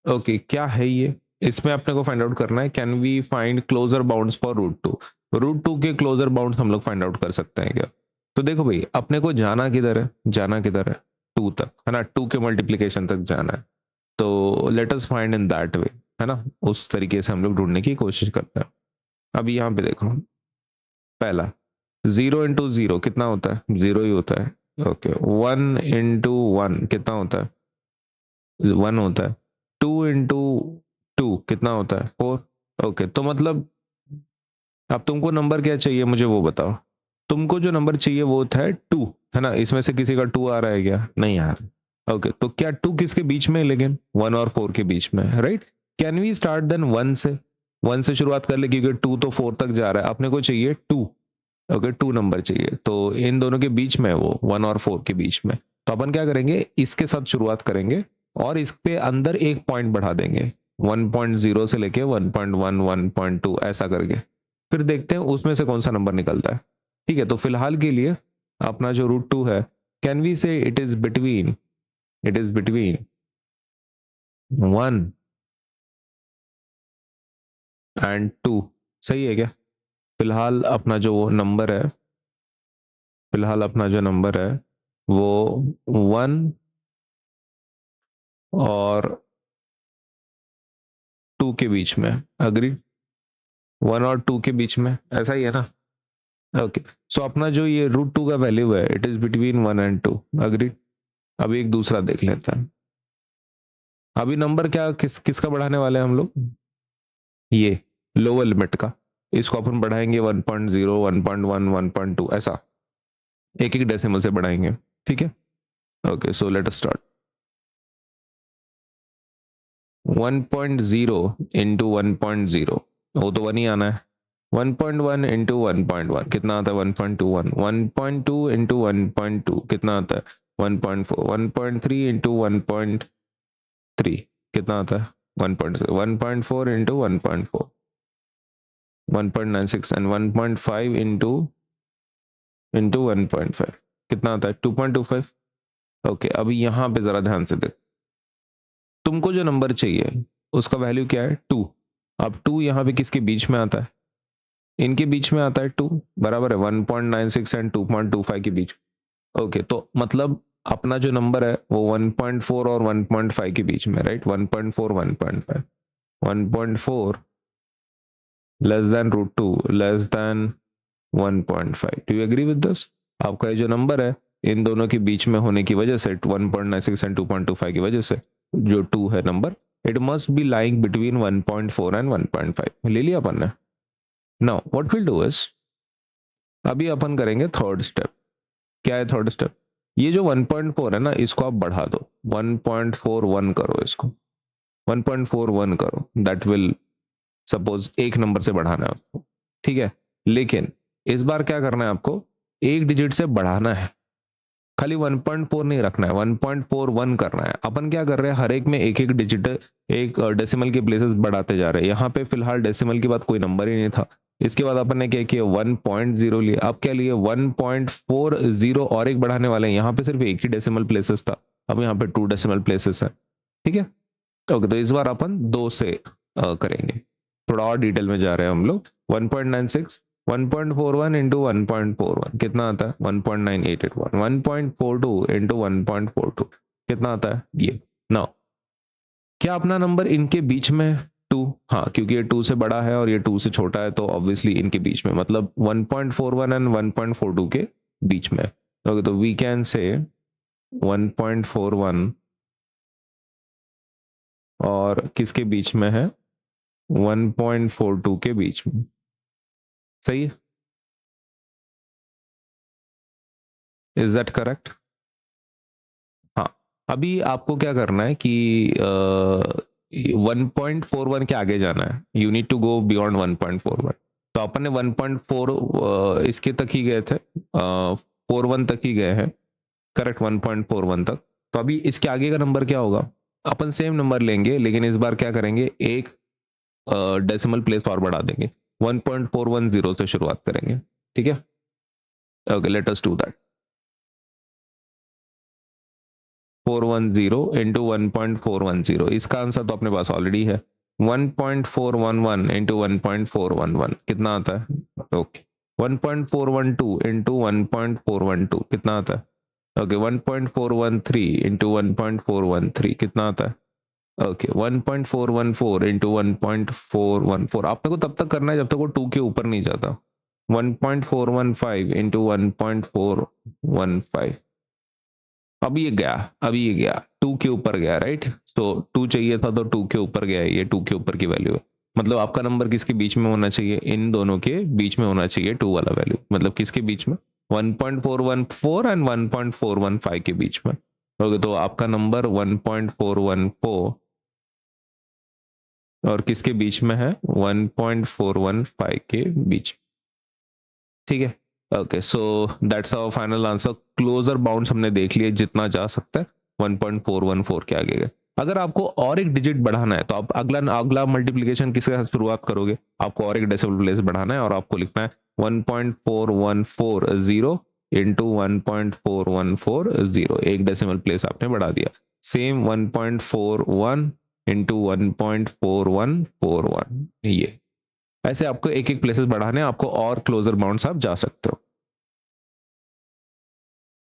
Okay, क्या है ये? इसमें अपने को फाइंड आउट करना है, can we find closer bounds for root 2? Root 2 के क्लोजर बाउंड्स हम लोग फाइंड आउट कर सकते हैं क्या? तो देखो भाई, अपने को जाना किधर है? जाना किधर है? 2 तक, है ना? 2 के मल्टीप्लिकेशन तक जाना है। तो let us find in that way, है ना? उस तरीके से हम लोग ढूंढने की कोशिश करते हैं। अभी यहाँ पे देखो, पहला 0 इंटू 0 कितना होता है? 0 ही होता है। ओके, 1 इंटू 1 कितना होता है? 1 होता है। 2 इंटू 2 कितना होता है? 4। ओके, तो मतलब अब तुमको नंबर क्या चाहिए, मुझे वो बताओ। तुमको जो नंबर चाहिए वो था 2, है ना? इसमें से किसी का 2 आ रहा है क्या? नहीं आ रहा। ओके, तो क्या 2 किसके बीच में है? लेकिन 1 और 4 के बीच में, right? Can we start then 1 से? 1 से शुरुआत कर ले, क्योंकि 2 तो 4 तक जा रहा है, अपने को चाहिए 2। ओके, 2 नंबर चाहिए, तो इन दोनों के बीच में है वो, 1 और 4 के बीच में। तो अपन क्या करेंगे, इसके साथ शुरुआत करेंगे और इस पे अंदर एक पॉइंट बढ़ा देंगे, 1.0 से लेके 1.1 1.2 ऐसा करके। फिर देखते हैं उसमें से कौन सा नंबर निकलता है। ठीक है, तो फिलहाल के लिए अपना जो रूट 2 है, कैन वी से इट इज बिटवीन 1 and 2। सही है क्या? फिलहाल अपना जो नंबर है, फिलहाल अपना जो नंबर है वो 1 और 2 के बीच में। अग्री? 1 और 2 के बीच में, ऐसा ही है ना? ओके, सो अपना जो ये रूट 2 का वैल्यू है, it is between 1 and 2। Agree? अभी एक दूसरा देख लेते हैं। अभी नंबर क्या किसका बढ़ाने वाले हैं हम लोग? ये लोअर लिमिट का। इसको अपन बढ़ाएंगे 1.0 1.1 1.2 ऐसा, एक एक डेसिमल से बढ़ाएंगे। ठीक है, okay, so let us start. 1.0 into 1.0, वो तो 1 ही आना है। 1.1 इंटू 1.1 कितना आता है? 1.21। 1.2 इंटू 1.2 कितना आता है? 1.4। 1.3 इंटू 1.3 कितना आता है? 1.0। 1.4 इंटू 1.4 1.96। एंड 1.5 इंटू 1.5 कितना आता है? 2.25। ओके, अभी यहाँ पे जरा ध्यान से देख, तुमको जो नंबर चाहिए उसका वैल्यू क्या है? 2। अब 2 यहाँ पे किसके बीच में आता है? इनके बीच में आता है 2, बराबर है 1.96 एंड 2.25 के बीच। ओके, तो मतलब अपना जो नंबर है वो 1.4 और 1.5 के बीच में, right? 1.4 1.5 1.4 less than root 2 less than 1.5। Do you agree with this? आपका ये जो नंबर है इन दोनों के बीच में होने की वजह से, 1.96 एंड 2.25 की वजह से, जो 2 है number, it must be lying between 1.4 and 1.5। ले लिया अपन ने। Now what will do is, अभी अपन करेंगे थर्ड स्टेप। क्या है थर्ड स्टेप? ये जो 1.4 है ना, इसको आप बढ़ा दो, 1.41 करो इसको, 1.41 करो। दैट विल, सपोज एक नंबर से बढ़ाना है आपको, ठीक है? लेकिन इस बार क्या करना है आपको, एक डिजिट से बढ़ाना है, खाली 1.4 नहीं रखना है, 1.41 करना है। अपन क्या कर रहे हैं, हर एक में एक एक डिजिट, एक डेसिमल के प्लेसेस बढ़ाते जा रहे हैं। यहाँ पे फिलहाल डेसिमल के बाद कोई नंबर ही नहीं था। इसके बाद अपन ने क्या किया, 1.0 लिया। अब क्या लिए, 1.40 और एक बढ़ाने वाले हैं। यहाँ पे सिर्फ एक ही डेसिमल प्लेसेस था, अब यहाँ पे 2 डेसिमल प्लेसेस है। ठीक है, ओके, तो इस बार अपन 2 से करेंगे। थोड़ा और डिटेल में जा रहे हैं हम लोग। 1.96 1.41 इंटू 1.41 कितना आता है? 1.9881। 1.42 इंटू 1.42 कितना आता है? ये। नाउ क्या अपना नंबर इनके बीच में 2? हाँ, क्योंकि ये 2 से बड़ा है और ये 2 से छोटा है, तो ऑब्वियसली इनके बीच में, मतलब 1.41 एंड 1.42 के बीच में। ओके, तो वी कैन से 1.41 और किसके बीच में है? 1.42 के बीच में। सही है? Is that correct? हाँ, अभी आपको क्या करना है कि 1.41 के आगे जाना है। You need to go beyond 1.41। तो अपन ने 1.4 इसके तक ही गए थे, 41 तक ही गए हैं, करेक्ट? 1.41 तक। तो अभी इसके आगे का नंबर क्या होगा? अपन सेम नंबर लेंगे, लेकिन इस बार क्या करेंगे, एक डेसिमल प्लेस और बढ़ा देंगे, 1.410 से शुरुआत करेंगे। ठीक है, okay, let us do that. 410 into 1.410, इसका आंसर तो अपने पास ऑलरेडी है। 1.411 इंटू 1.411 कितना आता है? ओके 1.412 इंटू 1.412 कितना आता है? ओके 1.413 इंटू 1.413 कितना आता है? ओके 1.414 इंटू 1.414 आपने को तब तक करना है जब तक वो 2 के ऊपर नहीं जाता। 1.415 इंटू 1.415 अभी ये गया, अभी ये गया 2 के ऊपर गया, राइट? तो 2 चाहिए था तो 2 के ऊपर गया है, ये 2 के ऊपर की वैल्यू है। मतलब आपका नंबर किसके बीच में होना चाहिए? इन दोनों के बीच में होना चाहिए 2 वाला वैल्यू। मतलब किसके बीच में? 1.414 एंड 1.415 के बीच में। ओके तो आपका नंबर 1.414 और किसके बीच में है? 1.415 के बीच। ठीक है, okay so that's our final answer. Closer bounds हमने देख लिए जितना जा सकता है 1.414 के आगे गए। अगर आपको और एक डिजिट बढ़ाना है तो आप अगला अगला मल्टीप्लिकेशन किसके साथ शुरुआत करोगे? आपको और एक डेसिमल प्लेस बढ़ाना है और आपको लिखना है 1.414 इंटू 1.414, एक डेसिमल प्लेस आपने बढ़ा दिया। सेम 1.41 इंटू 1.4141, ये ऐसे आपको एक एक प्लेसेस बढ़ाने हैं, आपको और क्लोजर बाउंड्स आप जा सकते हो।